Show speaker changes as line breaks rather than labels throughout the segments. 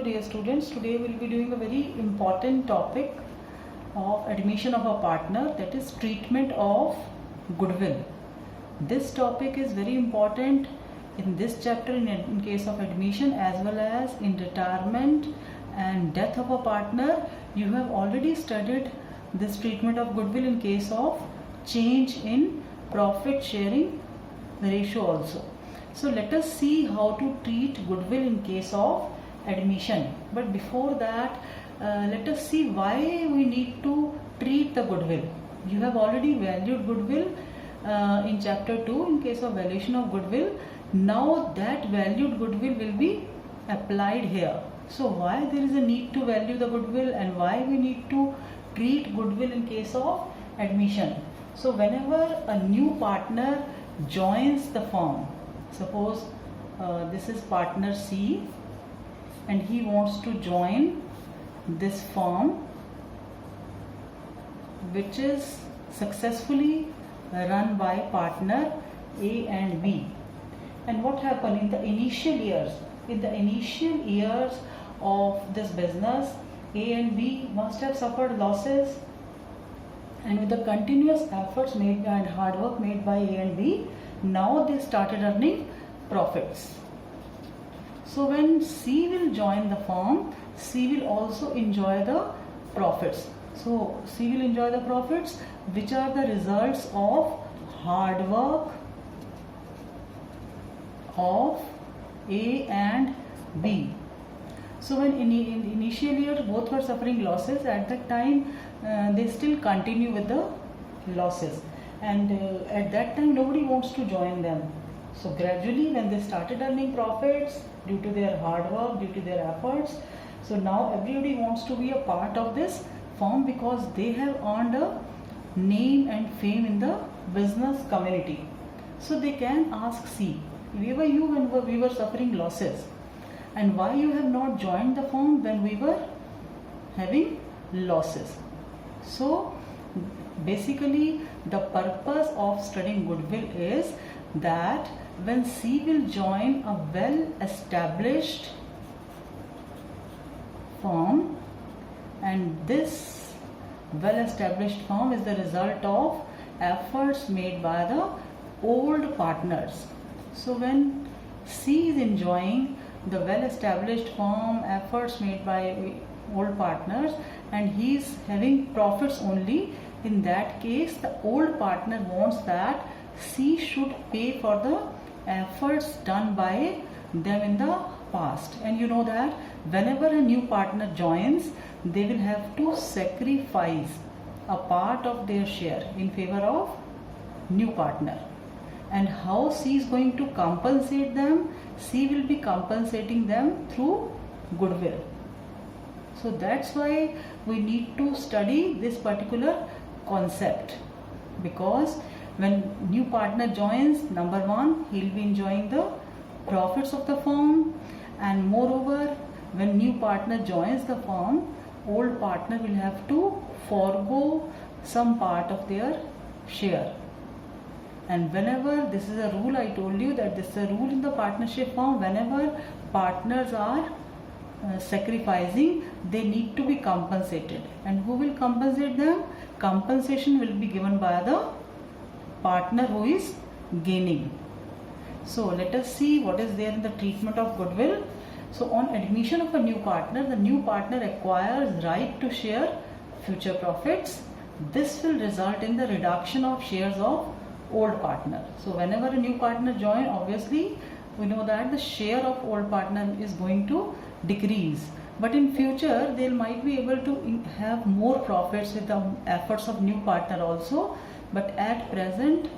dear students. Today we will be doing a very important topic of admission of a partner, that is treatment of goodwill. This topic is very important in this chapter in case of admission as well as in retirement and death of a partner. You have already studied this treatment of goodwill in case of change in profit sharing ratio also. So let us see how to treat goodwill in case of admission. But before that, let us see why we need to treat the goodwill. You have already valued goodwill in chapter 2 in case of valuation of goodwill. Now that valued goodwill will be applied here. So why there is a need to value the goodwill and why we need to treat goodwill in case of admission. So whenever a new partner joins the firm, suppose this is partner C and he wants to join this firm which is successfully run by partner A and B. And what happened in the initial years? In the initial years of this business, A and B must have suffered losses, and with the continuous efforts made and hard work made by A and B, now they started earning profits. So when C will join the firm, C will also enjoy the profits. So C will enjoy the profits which are the results of hard work of A and B. So when in initial year both were suffering losses, at that time they still continue with the losses, and at that time nobody wants to join them. So gradually when they started earning profits due to their hard work, due to their efforts, so now everybody wants to be a part of this firm because they have earned a name and fame in the business community. So they can ask C, where were you when we were suffering losses, and why you have not joined the firm when we were having losses? So basically the purpose of studying goodwill is that when C will join a well established firm, and this well established firm is the result of efforts made by the old partners. So when C is enjoying the well established firm, efforts made by old partners, and he is having profits only, in that case the old partner wants that C should pay for the efforts done by them in the past. And you know that whenever a new partner joins, they will have to sacrifice a part of their share in favor of new partner. And how C is going to compensate them? C will be compensating them through goodwill. So that's why we need to study this particular concept, because when new partner joins, number one, he will be enjoying the profits of the firm, and moreover when new partner joins the firm, old partner will have to forego some part of their share. And whenever, this is a rule, I told you that this is a rule in the partnership firm, whenever partners are sacrificing, they need to be compensated. And who will compensate them? Compensation will be given by the partner who is gaining. So let us see what is there in the treatment of goodwill. So on admission of a new partner, the new partner acquires right to share future profits. This will result in the reduction of shares of old partner. So whenever a new partner joins, obviously we know that the share of old partner is going to decrease, but in future they might be able to have more profits with the efforts of new partner also, but at present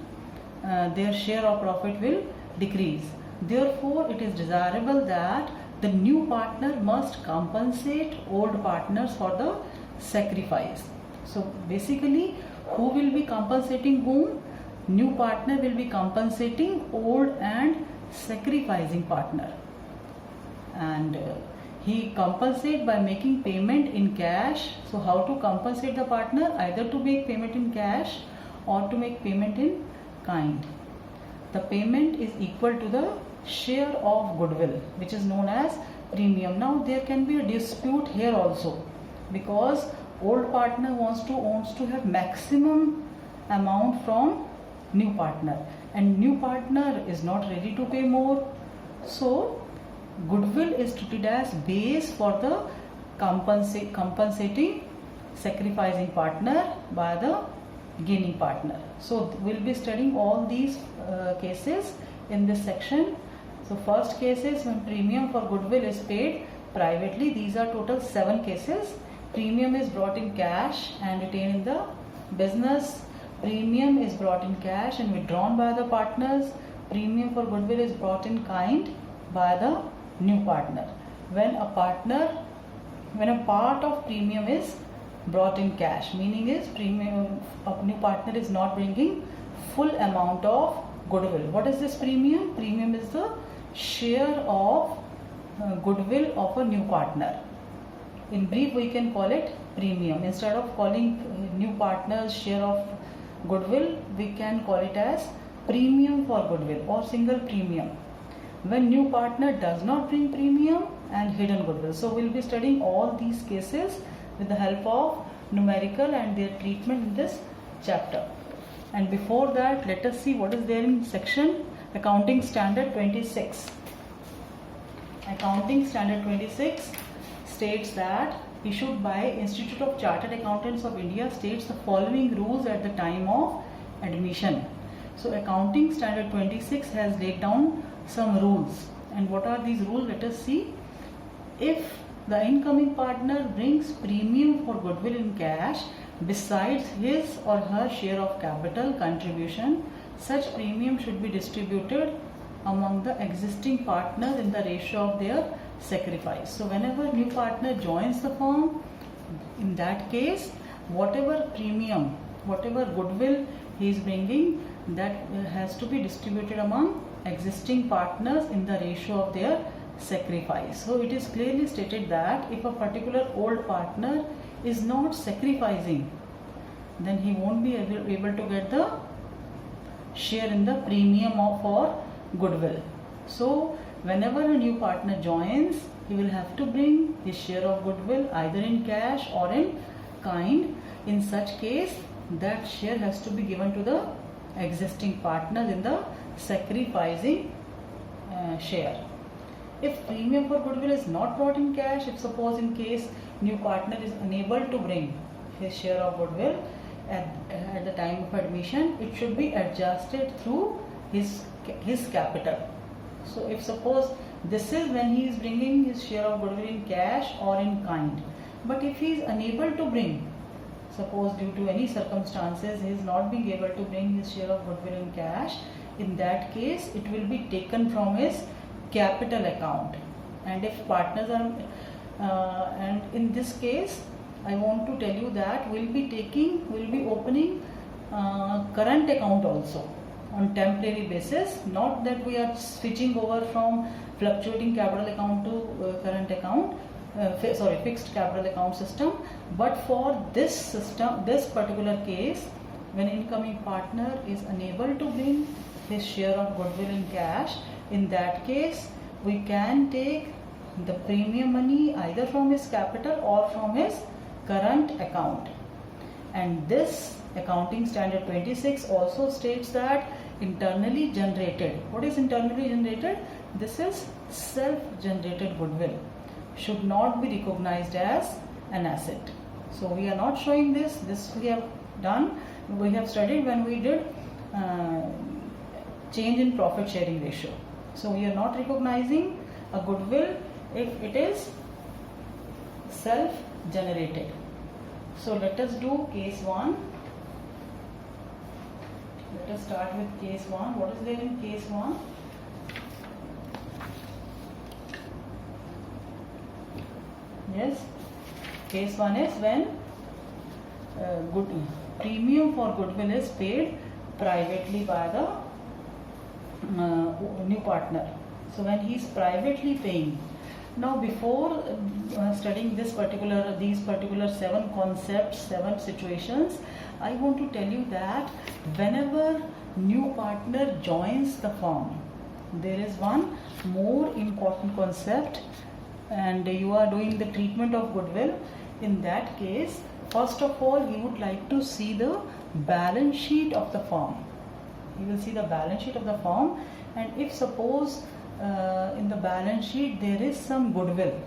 their share of profit will decrease. Therefore it is desirable that the new partner must compensate old partners for the sacrifice. So basically, who will be compensating whom? New partner will be compensating old and sacrificing partner, and he compensate by making payment in cash. So how to compensate the partner? Either to make payment in cash or to make payment in kind. The payment is equal to the share of goodwill, which is known as premium. Now there can be a dispute here also, because old partner wants to have maximum amount from new partner, and new partner is not ready to pay more. So goodwill is treated as base for the compensating sacrificing partner by the gaining partner. So we'll be studying all these cases in this section. So first case is when premium for goodwill is paid privately. These are total 7 cases. Premium is brought in cash and retained in the business. Premium is brought in cash and withdrawn by the partners. Premium for goodwill is brought in kind by the new partner. When a part of premium is brought in cash, meaning is premium of new partner is not bringing full amount of goodwill. What is this premium? Premium is the share of goodwill of a new partner. In brief, we can call it premium. Instead of calling new partner's share of goodwill, we can call it as premium for goodwill or single premium. When new partner does not bring premium and hidden goodwill. So we'll be studying all these cases with the help of numerical and their treatment in this chapter. And before that, let us see what is there in section Accounting Standard 26. Accounting Standard 26 states that issued by Institute of Chartered Accountants of India states the following rules at the time of admission. So Accounting Standard 26 has laid down some rules. And what are these rules? Let us see. If the incoming partner brings premium for goodwill in cash besides his or her share of capital contribution, such premium should be distributed among the existing partners in the ratio of their sacrifice. So whenever new partner joins the firm, in that case, whatever premium, whatever goodwill he is bringing, that has to be distributed among existing partners in the ratio of their sacrifice. So it is clearly stated that if a particular old partner is not sacrificing, then he won't be able to get the share in the premium for goodwill. So whenever a new partner joins, he will have to bring his share of goodwill either in cash or in kind. In such case, that share has to be given to the existing partners in the sacrificing share. If premium for goodwill is not brought in cash, if suppose in case new partner is unable to bring his share of goodwill at the time of admission, it should be adjusted through his capital. So if suppose this is when he is bringing his share of goodwill in cash or in kind, but if he is unable to bring, suppose due to any circumstances he is not being able to bring his share of goodwill in cash, in that case it will be taken from his capital account. And if partners are and in this case I want to tell you that we'll be opening current account also on temporary basis, not that we are switching over from fluctuating capital account to current account, fixed capital account system. But for this system, this particular case, when incoming partner is unable to bring his share of goodwill in cash, in that case we can take the premium money either from his capital or from his current account. And this Accounting Standard 26 also states that internally generated, what is internally generated? This is self-generated goodwill, should not be recognized as an asset. So we are not showing this we have done, we have studied when we did change in profit sharing ratio. So we are not recognizing a goodwill if it is self-generated. So let us do case 1. Let us start with case 1. What is there in case 1? Yes, case 1 is when premium for goodwill is paid privately by the new partner. So when he is privately paying. Now before studying these particular 7 concepts, 7 situations, I want to tell you that whenever new partner joins the firm, there is one more important concept and you are doing the treatment of goodwill, in that case, first of all, you would like to see the balance sheet of the firm. You will see the balance sheet of the firm, and if suppose in the balance sheet there is some goodwill,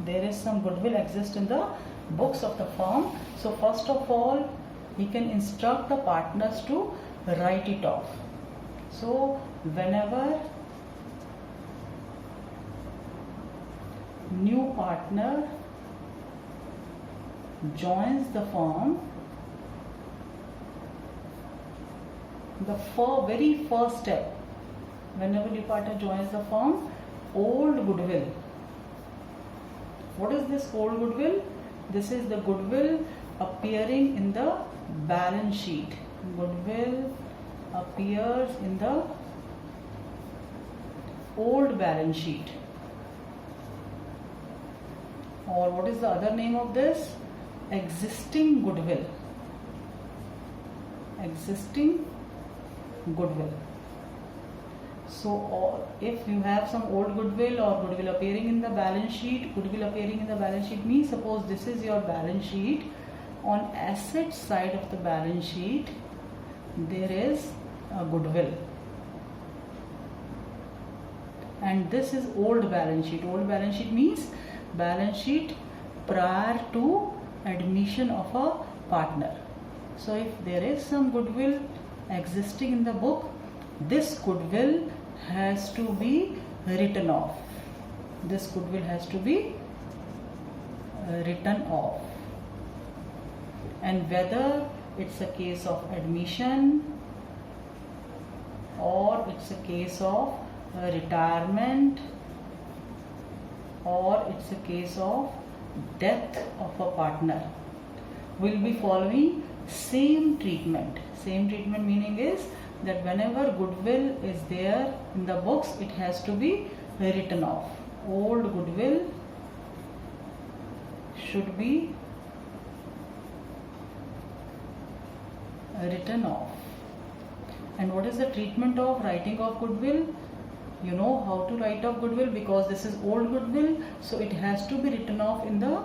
exists in the books of the firm. So first of all, he can instruct the partners to write it off. So whenever new partner joins the firm, the very first step, whenever new partner joins the firm, old goodwill. What is this old goodwill? This is the goodwill appearing in the balance sheet. Goodwill appears in the old balance sheet. Or what is the other name of this? Existing goodwill. Existing goodwill. So if you have some old goodwill or goodwill appearing in the balance sheet, means suppose this is your balance sheet. On asset side of the balance sheet there is a goodwill, and this is old balance sheet. Old balance sheet means balance sheet prior to admission of a partner. So if there is some goodwill existing in the book, this goodwill has to be written off. This goodwill has to be written off. And whether it's a case of admission or it's a case of retirement or it's a case of death of a partner, will be following same treatment. Same treatment meaning is that whenever goodwill is there in the books, it has to be written off. Old goodwill should be written off. And what is the treatment of writing off goodwill? You know how to write off goodwill, because this is old goodwill, so it has to be written off in the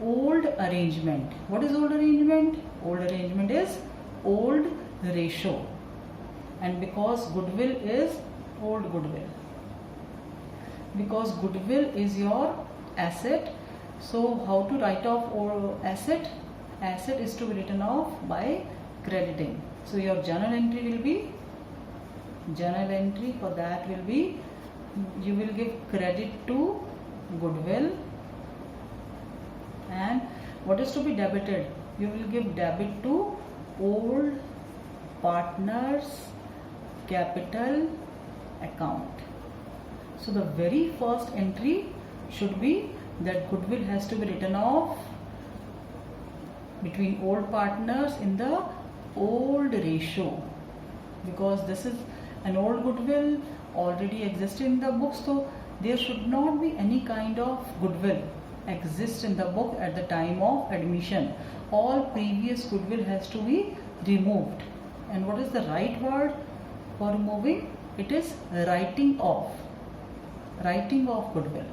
old arrangement. What is old arrangement? Old arrangement is old ratio. And because goodwill is old goodwill, because goodwill is your asset, so how to write off asset? Asset is to be written off by crediting. So your journal entry will be, for that will be, you will give credit to goodwill, and what is to be debited? You will give debit to old partners capital account. So the very first entry should be that goodwill has to be written off between old partners in the old ratio, because this is an old goodwill already existing in the book, so there should not be any kind of goodwill exist in the book at the time of admission. All previous goodwill has to be removed. And what is the right word for removing? It is writing off. Writing off goodwill.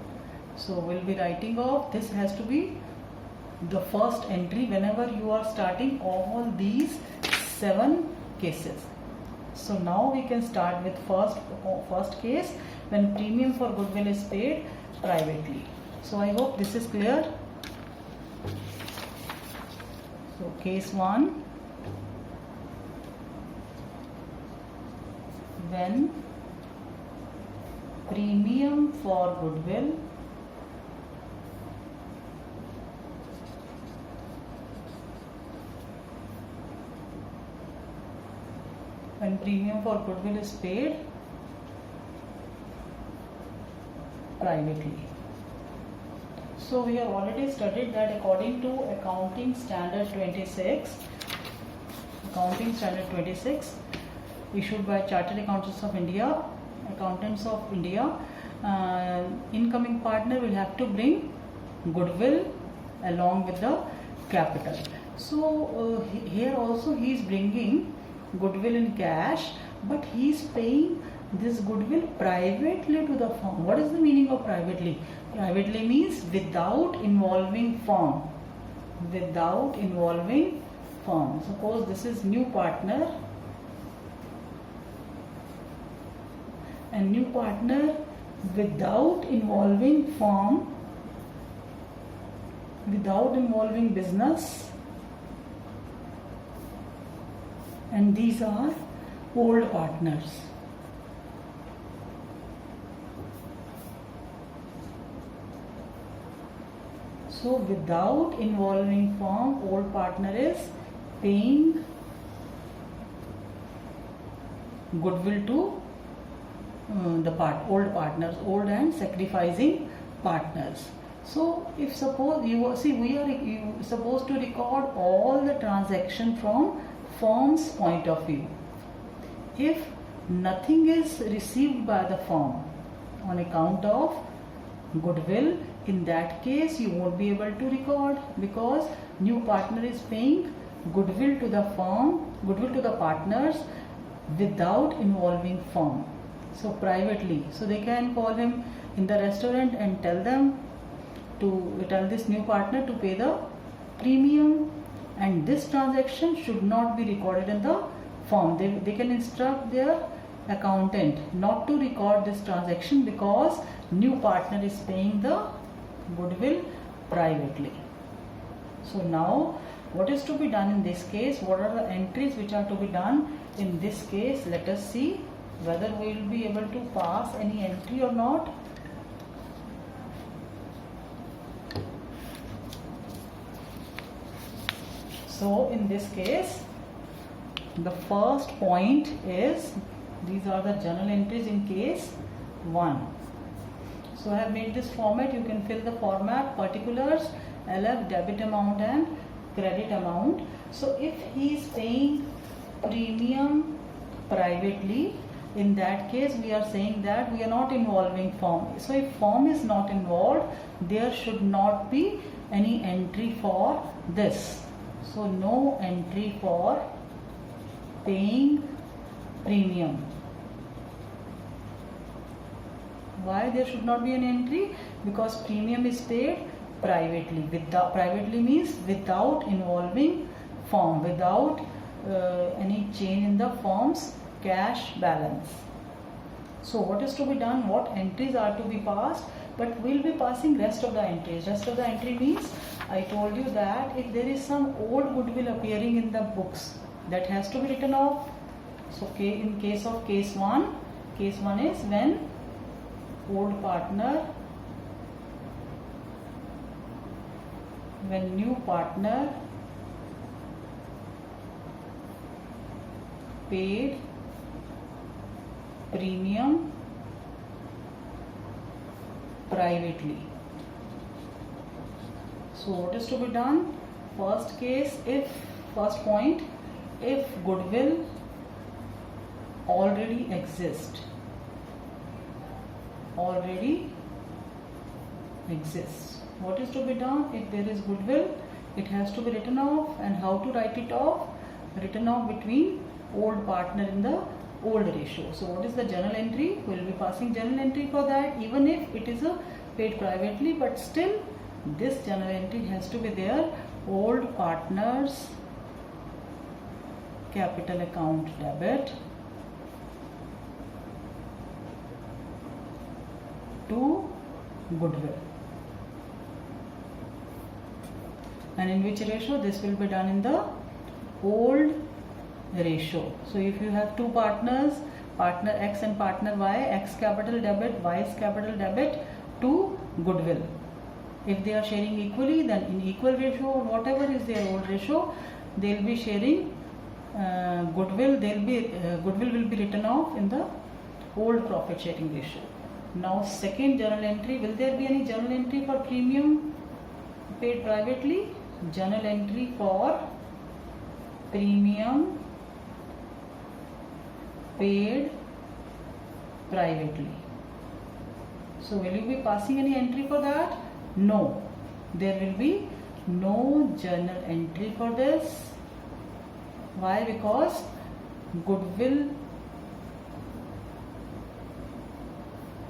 So we'll be writing off. This has to be the first entry whenever you are starting all these 7 cases. So now we can start with first case, when premium for goodwill is paid privately. So I hope this is clear. So case 1, when premium for goodwill is paid privately. So we have already studied that according to Accounting Standard 26, issued by Chartered Accountants of India, incoming partner will have to bring goodwill along with the capital. So here also he is bringing goodwill in cash, but he is paying this goodwill privately to the firm. What is the meaning of privately? Privately means without involving firm. Without involving firm. Suppose this is new partner, and new partner without involving firm, without involving business, and these are old partners. So without involving firm, old partner is paying goodwill to old partners, old and sacrificing partners. So if suppose we are supposed to record all the transaction from firm's point of view. If nothing is received by the firm on account of goodwill, in that case you won't be able to record, because new partner is paying goodwill to the firm, goodwill to the partners without involving firm. So privately, so they can call him in the restaurant and tell this new partner to pay the premium, and this transaction should not be recorded in the firm. They can instruct their accountant not to record this transaction because new partner is paying the goodwill privately. So now what is to be done in this case? What are the entries which are to be done in this case? Let us see whether we will be able to pass any entry or not. So in this case, the first point is, these are the journal entries in case 1. So I have made this format. You can fill the format, particulars, LF, debit amount and credit amount. So if he is paying premium privately, in that case we are saying that we are not involving firm. So if firm is not involved, there should not be any entry for this. So no entry for paying premium. Why there should not be an entry? Because premium is paid privately. Privately means without involving firm, without any change in the firm's cash balance. So what is to be done? What entries are to be passed? But we will be passing rest of the entries. Rest of the entry means, I told you that if there is some old goodwill appearing in the books, that has to be written off. So in case of case 1 is when old partner, when new partner paid premium privately. So what is to be done? First point, if goodwill already exists, what is to be done? If there is goodwill, it has to be written off. And how to write it off? Written off between old partner in the old ratio. So what is the journal entry? We will be passing journal entry for that, even if it is paid privately, but still this journal entry has to be there. Old partners capital account debit to goodwill. And in which ratio? This will be done in the old ratio. So if you have two partners, partner X and partner Y, X capital debit, Y's capital debit to goodwill. If they are sharing equally, then in equal ratio, whatever is their old ratio, they will be sharing goodwill. Goodwill will be written off in the old profit sharing ratio. Now second journal entry, will there be any journal entry for premium paid privately? Journal entry for premium paid privately. So will you be passing any entry for that? No. There will be no journal entry for this. Why? Because goodwill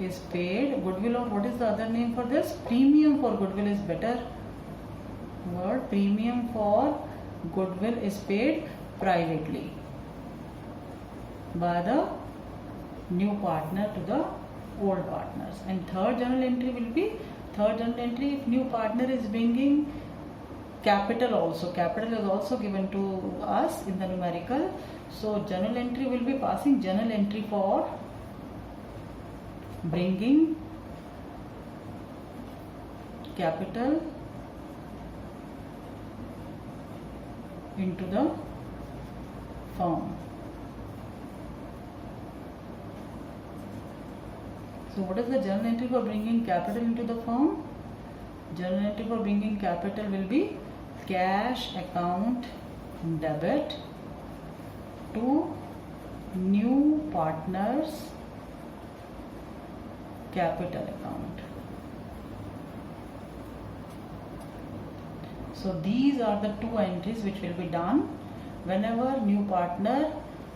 is paid goodwill, or what is the other name for this? Premium for goodwill is better word. Premium for goodwill is paid privately by the new partner to the old partners. And third journal entry will be, if new partner is bringing capital also, capital is also given to us in the numerical. So journal entry will be passing journal entry for bringing capital into the firm. So what is the journal entry for bringing capital into the firm? Journal entry for bringing capital will be cash account debit to new partners capital account. So these are the two entries which will be done whenever new partner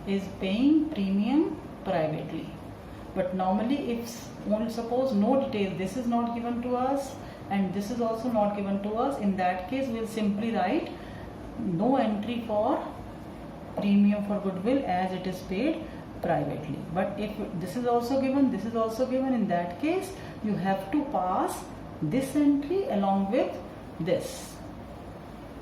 is paying premium privately. But normally, if only suppose no details, this is not given to us and this is also not given to us, in that case we will simply write no entry for premium for goodwill as it is paid privately. But if this is also given, this is also given, in that case you have to pass this entry along with this,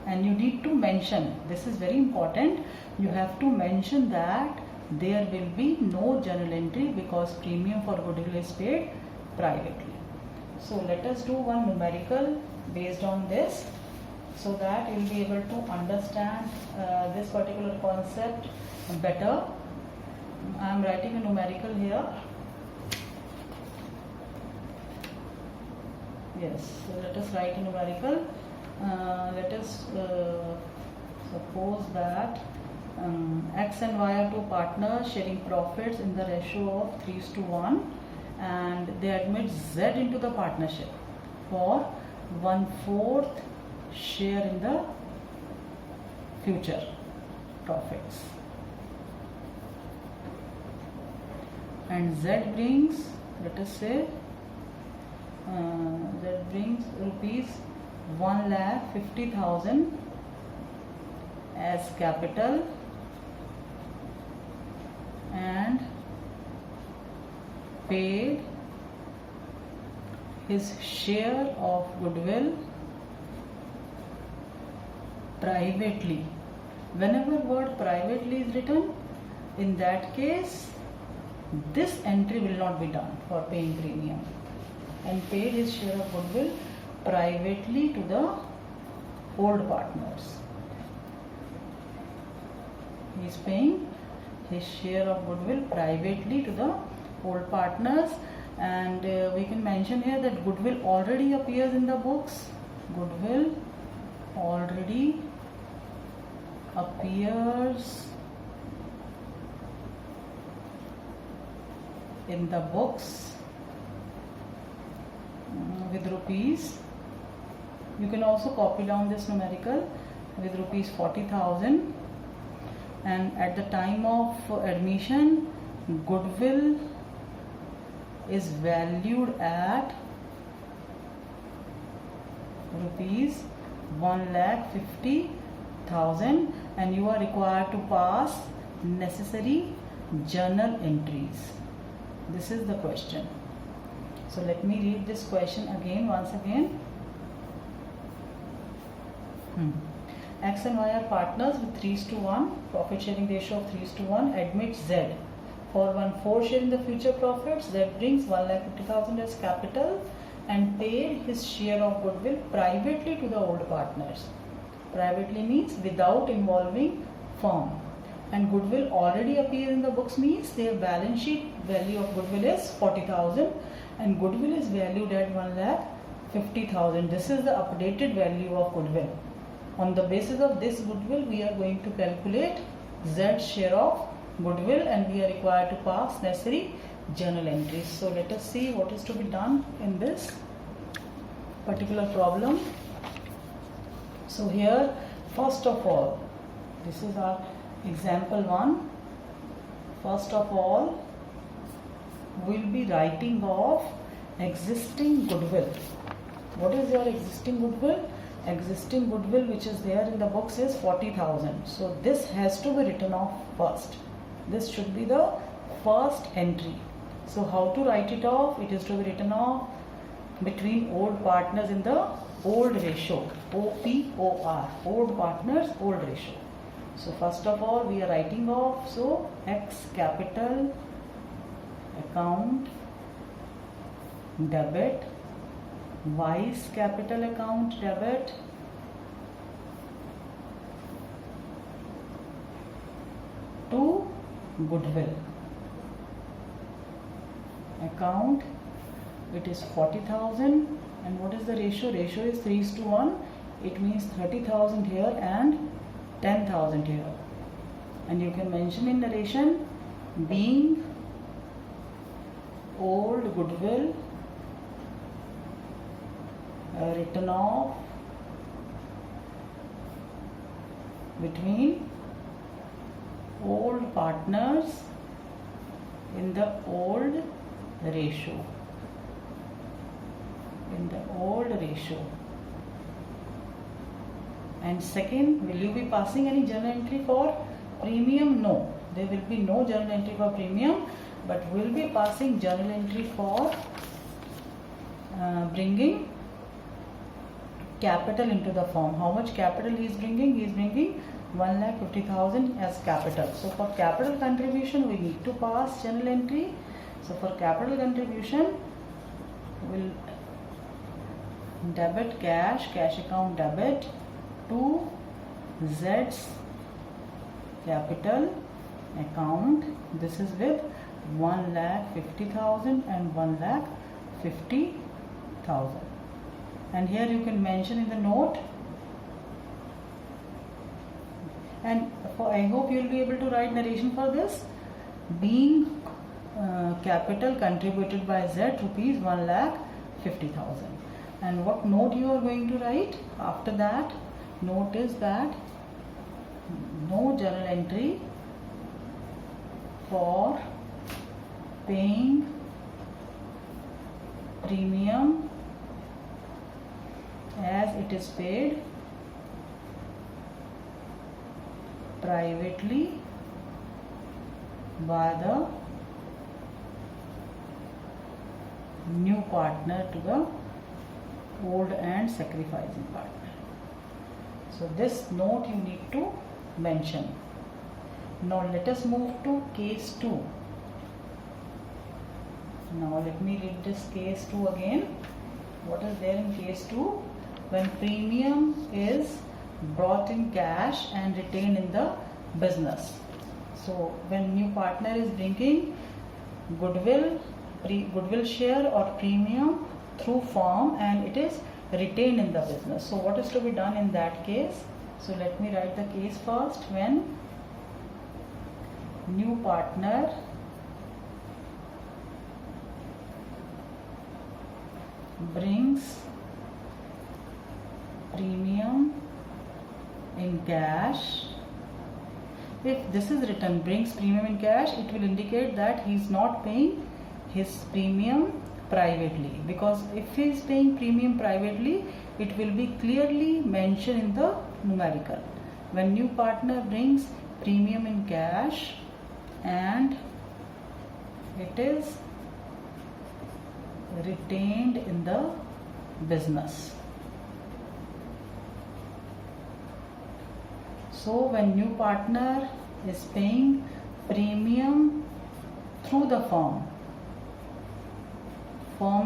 and you need to mention, this is very important, you have to mention that there will be no journal entry because premium for goodwill is paid privately. So let us do one numerical based on this, so that you will be able to understand this particular concept better. I am writing a numerical here. Yes, so let us write a numerical. Let us suppose that X and Y are two partners sharing profits in the ratio of 3:1, and they admit Z into the partnership for 1/4 share in the future profits. And Z brings, let us say, Z brings rupees 1,50,000 as capital and paid his share of goodwill privately. Whenever word privately is written, in that case this entry will not be done for paying premium, and paid his share of goodwill privately to the old partners. He is paying his share of goodwill privately to the old partners, and we can mention here that goodwill already appears in the books. Goodwill already appears in the books with rupees. You can also copy down this numerical with rupees 40,000, and at the time of admission goodwill is valued at rupees 1,50,000, and you are required to pass necessary journal entries. This is the question. So let me read this question again, once again. X and Y are partners with 3:1, profit sharing ratio of 3:1, admits Z for 1/4 share in the future profits. Z brings 1,50,000 as capital and paid his share of goodwill privately to the old partners. Privately means without involving firm. And goodwill already appears in the books means their balance sheet value of goodwill is 40,000 and goodwill is valued at 1,50,000. This is the updated value of goodwill. On the basis of this goodwill, we are going to calculate Z share of goodwill, and we are required to pass necessary journal entries. So let us see what is to be done in this particular problem. So here, first of all, this is our example 1. First of all, will be writing off existing goodwill. What is your existing goodwill? Existing goodwill which is there in the books is 40,000. So this has to be written off first. This should be the first entry. So how to write it off? It is to be written off between old partners in the old ratio, OPOR, old partners, old ratio. So first of all we are writing off, so X capital account debit, Y's capital account debit, to goodwill account. It is 40,000, and what is the ratio? Ratio is 3:1. It means 30,000 here and 10,000 here. And you can mention in narration, being old goodwill written off between old partners in the old ratio. In the old ratio. And second, will you be passing any journal entry for premium? No, there will be no journal entry for premium, but we'll be passing journal entry for bringing capital into the firm. How much capital he is bringing? He is bringing 1,50,000 as capital. So for capital contribution we need to pass journal entry. So for capital contribution we'll debit cash account debit to Z's capital account. This is with 1,50,000 and 1,50,000. And here you can mention in the note, and I hope you will be able to write narration for this. Being capital contributed by Z rupees 1,50,000. And what note you are going to write after that? Note is that no journal entry for paying premium as it is paid privately by the new partner to the old and sacrificing partner. So this note you need to mention. Now let us move to case 2. Now let me read this case 2 again. What is there in case 2? When premium is brought in cash and retained in the business. So when new partner is bringing goodwill share or premium through firm and it is retained in the business. So what is to be done in that case? So let me write the case first. When new partner brings premium in cash, if this is written brings premium in cash, it will indicate that he is not paying his premium privately, because if he is paying premium privately, it will be clearly mentioned in the numerical. When new partner brings premium in cash and it is retained in the business. So when new partner is paying premium through the firm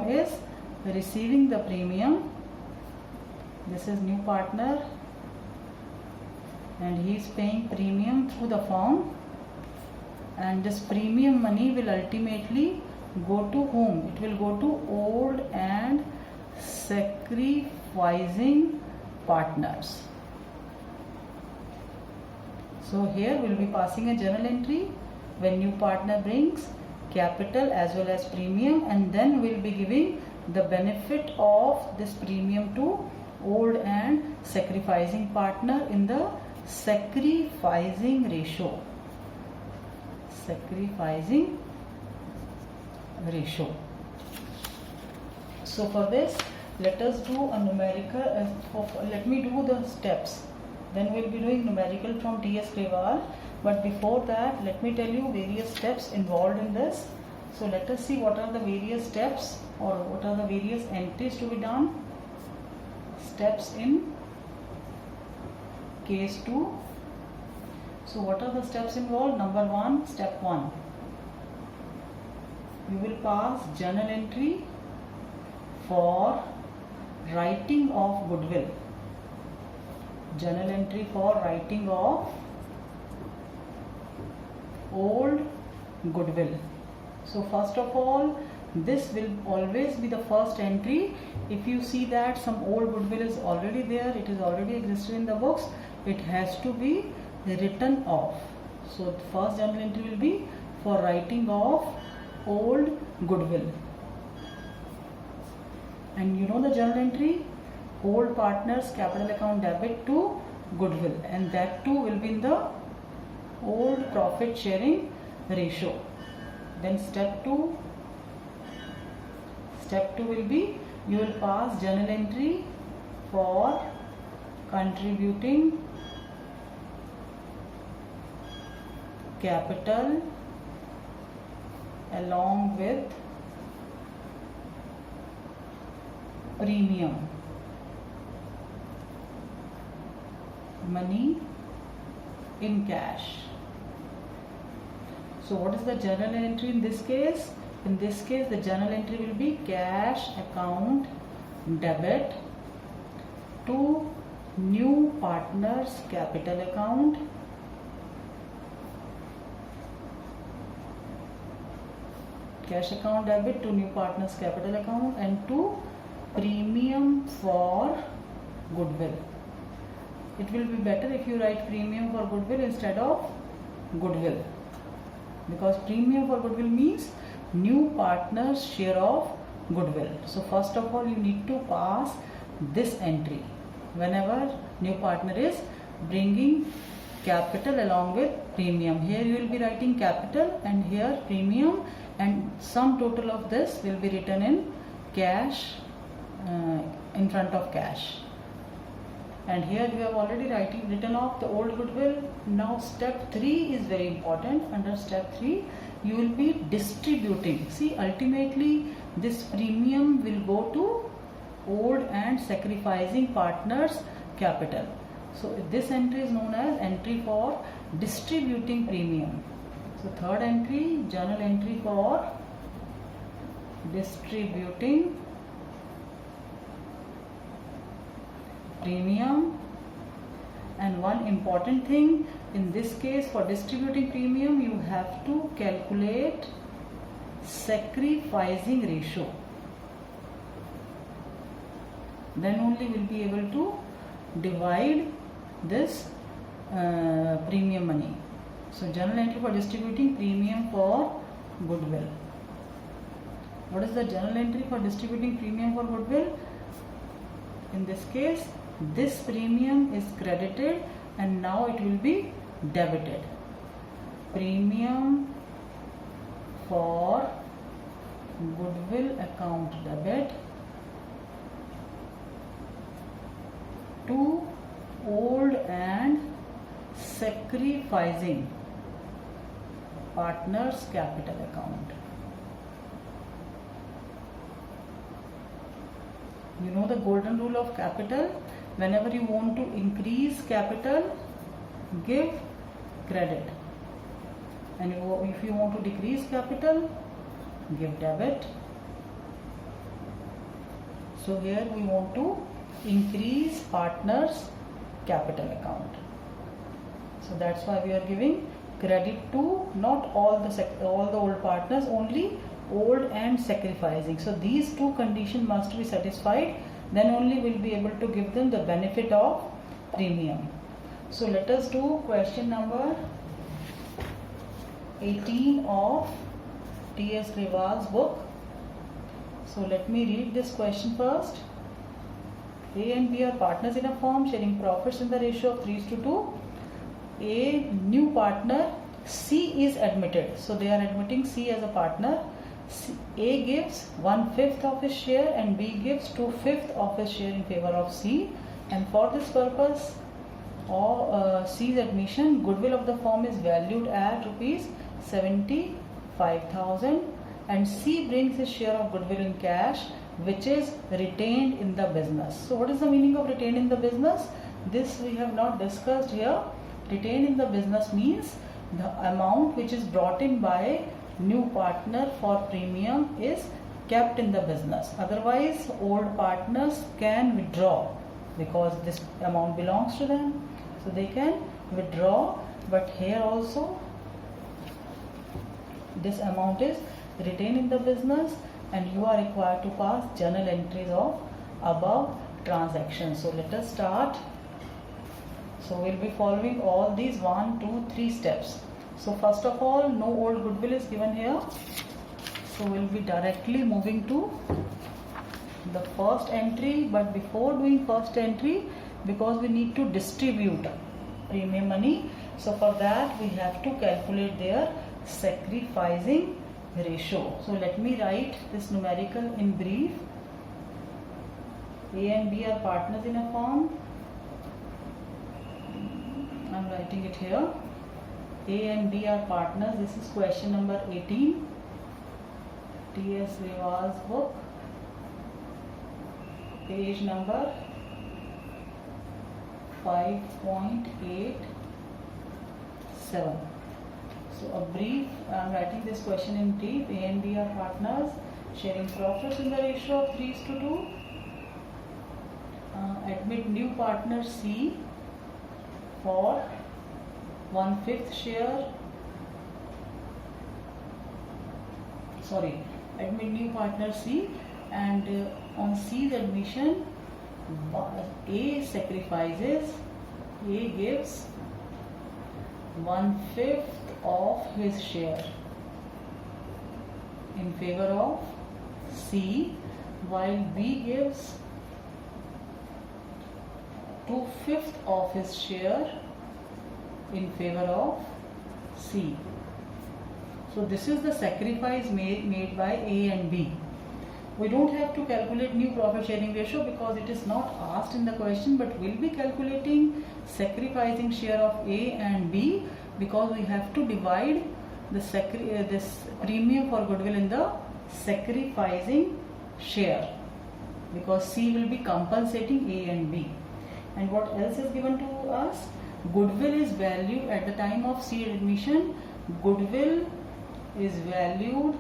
is receiving the premium. This is new partner and he is paying premium through the firm, and this premium money will ultimately go to whom? It will go to old and sacrificing partners. So here we will be passing a journal entry when new partner brings capital as well as premium, and then we will be giving the benefit of this premium to old and sacrificing partner in the sacrificing ratio. Sacrificing ratio. So for this, let us do a numerical, let me do the steps. Then we will be doing numerical from T.S. Grewal. But before that, let me tell you various steps involved in this. So let us see what are the various steps or what are the various entries to be done. Steps in case 2. So what are the steps involved? Number 1, step 1. You will pass journal entry for writing of goodwill. Journal entry for writing of old goodwill. So first of all, this will always be the first entry. If you see that some old goodwill is already there, it is already existed in the books, it has to be written off. So the first journal entry will be for writing of old goodwill. And you know the journal entry, old partners capital account debit to goodwill, and that too will be in the old profit sharing ratio. Then step 2 will be, you will pass journal entry for contributing capital along with premium money in cash. So what is the journal entry in this case? In this case, the journal entry will be cash account debit to new partners capital account cash account debit to new partners capital account and to premium for goodwill. It will be better if you write premium for goodwill instead of goodwill, because premium for goodwill means new partners share of goodwill. So first of all, you need to pass this entry whenever new partner is bringing capital along with premium. Here you will be writing capital and here premium, and sum total of this will be written in cash, in front of cash. And here we have already written off the old goodwill. Now step 3 is very important. Under step 3, you will be distributing. See, ultimately this premium will go to old and sacrificing partners capital. So this entry is known as entry for distributing premium. So third entry, journal entry for distributing premium. And one important thing in this case, for distributing premium, you have to calculate sacrificing ratio. Then only we'll be able to divide this premium money. So journal entry for distributing premium for goodwill. What is the journal entry for distributing premium for goodwill? In this case, this premium is credited and now it will be debited. Premium for goodwill account debit to old and sacrificing partners capital account. You know the golden rule of capital. Whenever you want to increase capital, give credit, and if you want to decrease capital, give debit. So here we want to increase partners capital account. So that's why we are giving credit to not all the old partners, only old and sacrificing. So these two conditions must be satisfied, then only we'll be able to give them the benefit of premium. So let us do question number 18 of T.S. Grewal's book. So let me read this question first. A and B are partners in a firm sharing profits in the ratio of 3:2. A new partner C is admitted. So they are admitting C as a partner. A gives 1/5 of his share and B gives 2/5 of his share in favor of C, and for this purpose C's admission, goodwill of the firm is valued at rupees 75,000 and C brings his share of goodwill in cash, which is retained in the business. So what is the meaning of retained in the business? This we have not discussed here. Retained in the business means the amount which is brought in by new partner for premium is kept in the business. Otherwise, old partners can withdraw because this amount belongs to them. So they can withdraw, but here also this amount is retained in the business and you are required to pass journal entries of above transactions. So let us start. So we'll be following all these 1, 2, 3 steps. So first of all, no old goodwill is given here. So we'll be directly moving to the first entry, but before doing first entry, because we need to distribute premium money, so for that we have to calculate their sacrificing ratio. So let me write this numerical in brief. A and B are partners in a firm. I'm writing it here. A and B are partners. This is question number 18. T.S. Rewa's book. Page number 5.87. So a brief, I am writing this question in brief. A and B are partners sharing profits in the ratio of 3:2. Admit new partner C for 1/5 share. Admit new partner C, and on C's admission, A sacrifices, A gives 1/5 of his share in favor of C, while B gives 2/5 of his share in favor of C. So this is the sacrifice made by A and B. We don't have to calculate new profit sharing ratio because it is not asked in the question, but we'll be calculating sacrificing share of A and B because we have to divide the this premium for goodwill in the sacrificing share, because C will be compensating A and B. And what else is given to us? Goodwill is valued at the time of C admission. Goodwill is valued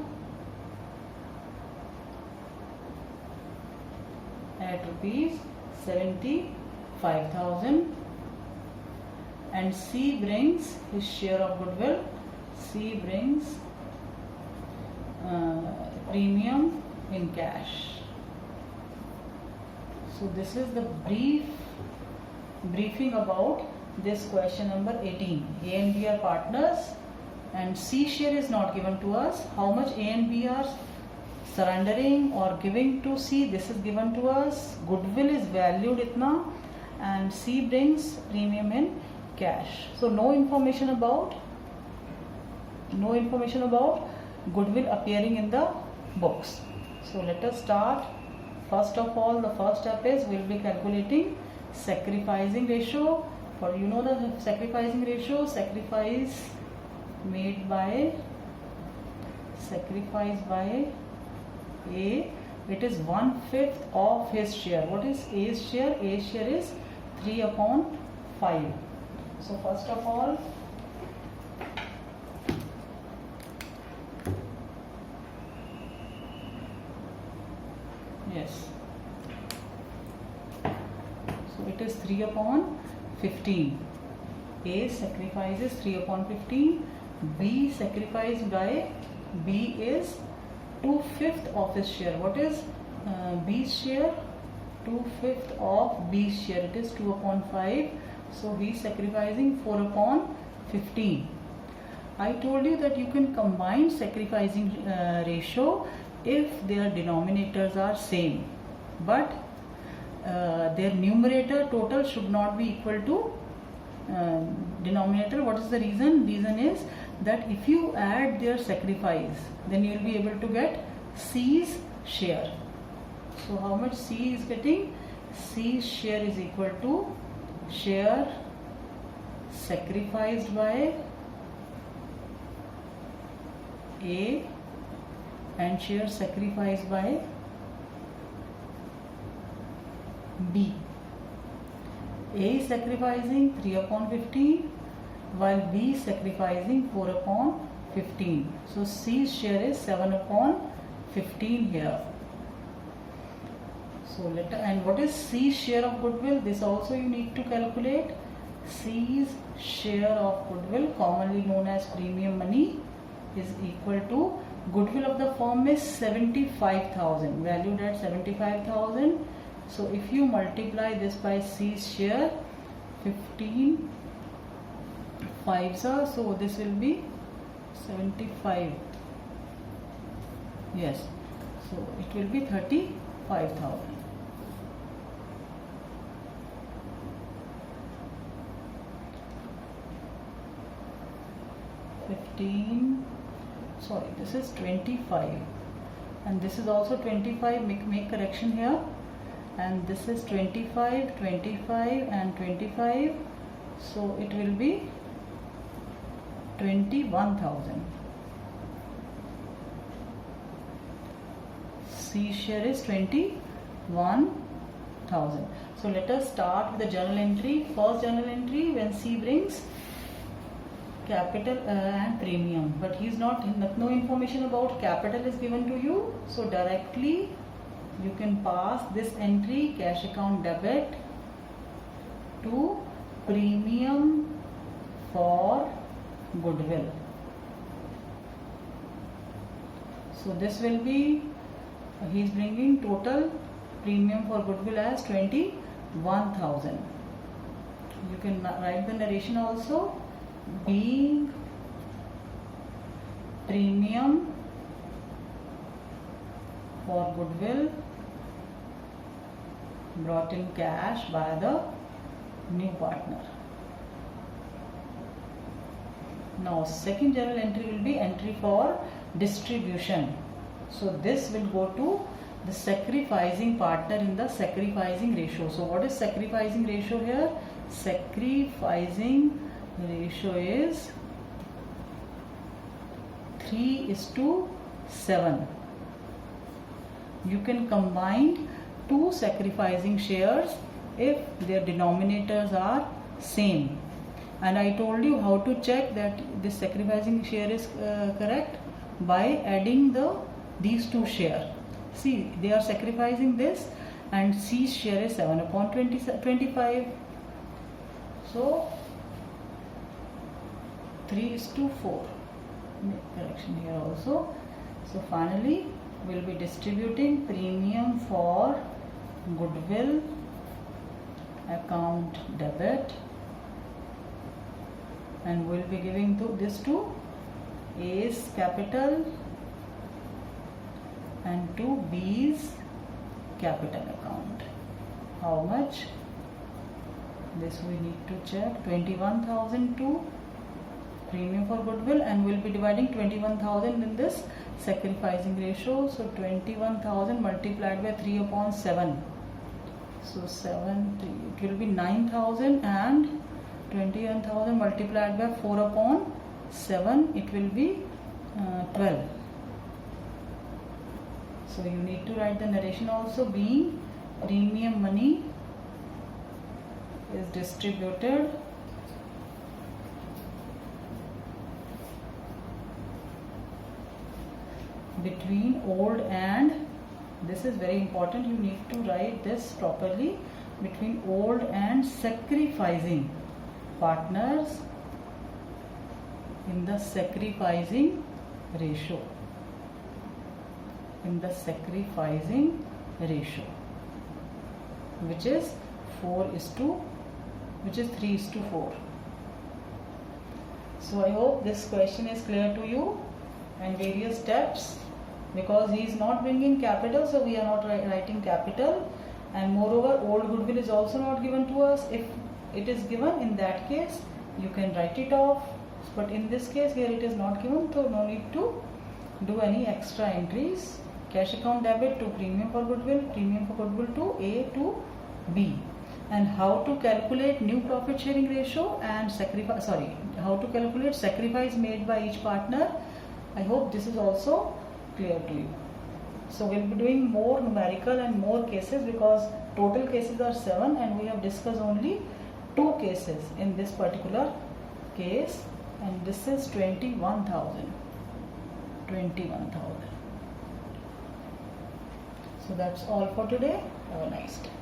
at rupees 75,000 and C brings his share of goodwill. C brings premium in cash. So this is the briefing about this question number 18. A and B are partners and C share is not given to us. How much A and B are surrendering or giving to C, this is given to us. Goodwill is valued itna and C brings premium in cash. So no information about goodwill appearing in the books. So let us start. First of all, the first step is we will be calculating sacrificing ratio. For you know the sacrificing ratio, sacrifice by A, it is 1/5 of his share. What is A's share? A's share is 3/5. So first of all, yes, so it is 3/15. A sacrifices 3/15. B sacrificed by B is 2/5 of his share. What is B's share? 2/5 of B's share. It is 2/5. So he is sacrificing 4/15. I told you that you can combine sacrificing ratio if their denominators are same, but their numerator total should not be equal to denominator. What is the reason? Reason is that if you add their sacrifice, then you will be able to get C's share. So how much C is getting? C's share is equal to share sacrificed by A and share sacrificed by B. A is sacrificing 3 upon 15 while B is sacrificing 4 upon 15. So C's share is 7 upon 15 here. So and what is C's share of goodwill? This also you need to calculate. C's share of goodwill, commonly known as premium money, is equal to goodwill of the firm is 75,000, valued at 75,000. So if you multiply this by C's share, 15 fives are, so this will be 75. Yes, so it will be 35,000. Sorry, this is 25 and this is also 25. Make correction here, and this is 25, 25 and 25, so it will be 21,000. C share is 21,000. So let us start with the journal entry. First journal entry, when C brings capital and premium, but he is no information about capital is given to you, so directly you can pass this entry, cash account debit, to premium for goodwill. So this will be, he is bringing total premium for goodwill as 21,000. You can write the narration also. Being premium for goodwill brought in cash by the new partner. Now second journal entry will be entry for distribution. So this will go to the sacrificing partner in the sacrificing ratio. So what is sacrificing ratio here? Sacrificing ratio is 3:7. You can combine two sacrificing shares if their denominators are same. And I told you how to check that this sacrificing share is correct by adding these two shares. See, they are sacrificing this and C's share is 7 upon 25. So 3:4. Make correction here also. So finally we will be distributing premium for goodwill account debit, and we will be giving this to A's capital and to B's capital account. How much? This we need to check. 21,000 to premium for goodwill, and we will be dividing 21,000 in this sacrificing ratio. So 21,000 multiplied by 3 upon 7. So 7, it will be 9,000, and 21,000 multiplied by 4 upon 7, it will be 12. So you need to write the narration also. Being premium money is distributed between old and, this is very important, you need to write this properly, between old and sacrificing partners in the sacrificing ratio. In the sacrificing ratio, which is 3:4. So I hope this question is clear to you, and various steps, because he is not bringing capital, so we are not writing capital, and moreover old goodwill is also not given to us. it is given, in that case you can write it off, but in this case here it is not given, so no need to do any extra entries. Cash account debit to premium for goodwill to A to B. And how to calculate new profit sharing ratio and how to calculate sacrifice made by each partner. I hope this is also clear to you. So we'll be doing more numerical and more cases, because total cases are 7 and we have discussed only 2 cases in this particular case, and this is 21,000. So that's all for today. Have a nice day.